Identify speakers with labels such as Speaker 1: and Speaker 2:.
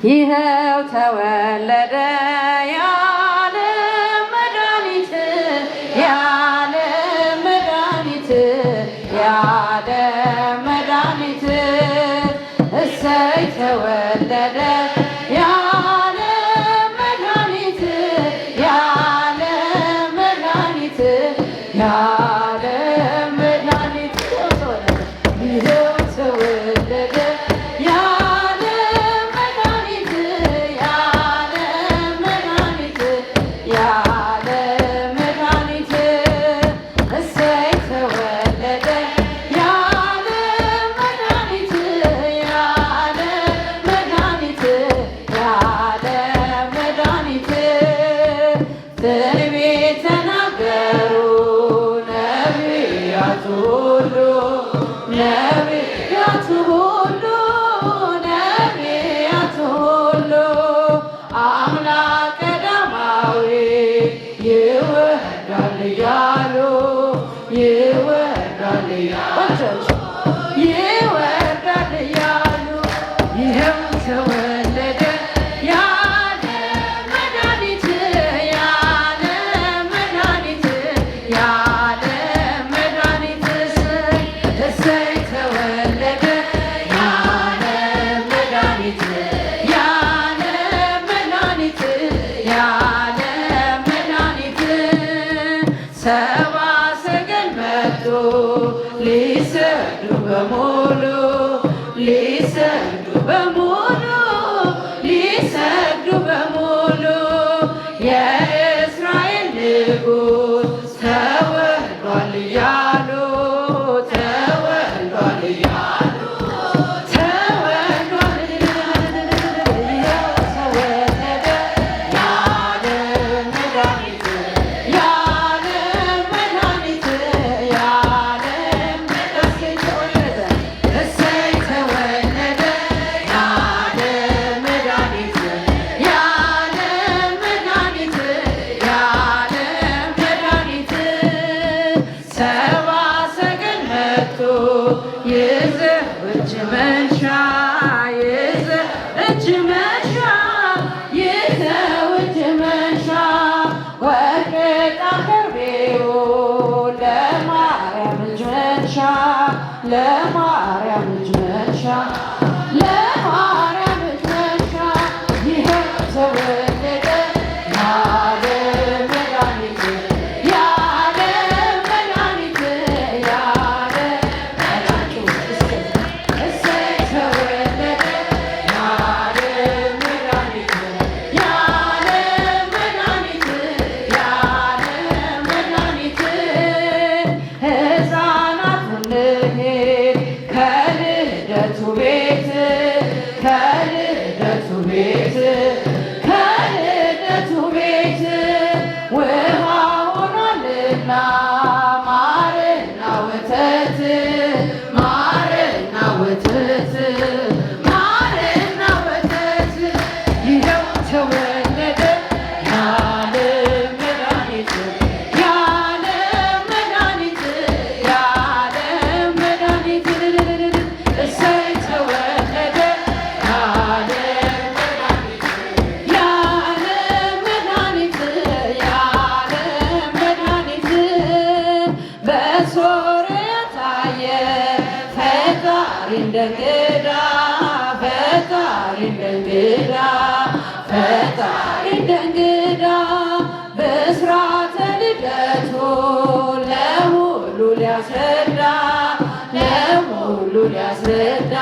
Speaker 1: ይኸው ተወለደ የዓለም መድኃኒት የዓለም መድኃኒት የዓለም መድኃኒት እሰይ ተወለደ የዓለም መድኃኒት የዓለም መድኃኒት የዓለም መድኃኒት ይኸው ተወለደ የዓለም መድኃኒት የዓለም መድኃኒት የዓለም መድኃኒት እሰይ ተወለደ የዓለም መድኃኒት የዓለም መድኃኒት የዓለም መድኃኒት ትንቢት ተናገሩ ነቢያቱ ሁሉ ነቢያቱ ሁሉ ነቢያቱ ሁሉ አምላክ ቀዳማዊ ይወርዳል እያሉ ይወርዳል ይወርዳል እያሉ ይኸው ተወለደ የዓለም መድኃኒት የዓለም መድኃኒት የዓለም መድኃኒት እሰይ ተወለደ የዓለም መድኃኒት የዓለም መድኃኒት የዓለም መድኃኒት ሰብአ ሰገል መጡ ሊሰግዱ በሙሉ ሊሰግዱ በሙሉ ሊሰግዱ በሙሉ የእስራኤል ንጉሥ ተወልዷል እያሉ ተወልዷል እያሉ ተወልዷል ይኸው ተወለደ የዓለም መድኃኒት የዓለም መድኃኒት የዓለም እሰይ ተወለደ እሰይ ተወለደ የዓለም መድኃኒት የዓለም መድኃኒት የዓለም መድኃኒት ሰብአ ሰገል መጡ ይዘው እጅ መንሻ ይዘው እጅ መንሻ ይዘው እጅ መንሻ ወርቅ ዕጣን ከርቤው ለማርያም እጅ መንሻ ለማርያም እጅ መንሻ ለማርያም እጅ መንሻ ይኸው ተወለደ የዓለም መድኃኒት የዓለም መድኃኒት የዓለም መድኃኒት እሰይ ተወለደ የዓለም መድኃኒት የዓለም መድኃኒት የዓለም መድኃኒት ሕፃናቱን ልሂድ ከልደቱ ቤት ከልደቱ ቤት ከልደቱ ቤት ውሃ ሆኗልና ማርና ወተት ማርና ወተት ማርና ወተት ይኸው ተወለደ የዓለም መድኃኒት የዓለም መድኃኒት የዓለም መድኃኒት እሰይ ተወለደ የዓለም መድኃኒት የዓለም መድኃኒት የዓለም መድኃኒት በሶርያ ታየ ፈጣሪ እንደ እንግዳ ፈጣሪ እንደ እንግዳ ፈጣሪ እንደ እንግዳ ብስራተ ልደቱ ለሁሉ ሊያስረዳ ለሁሉ ሊያስረዳ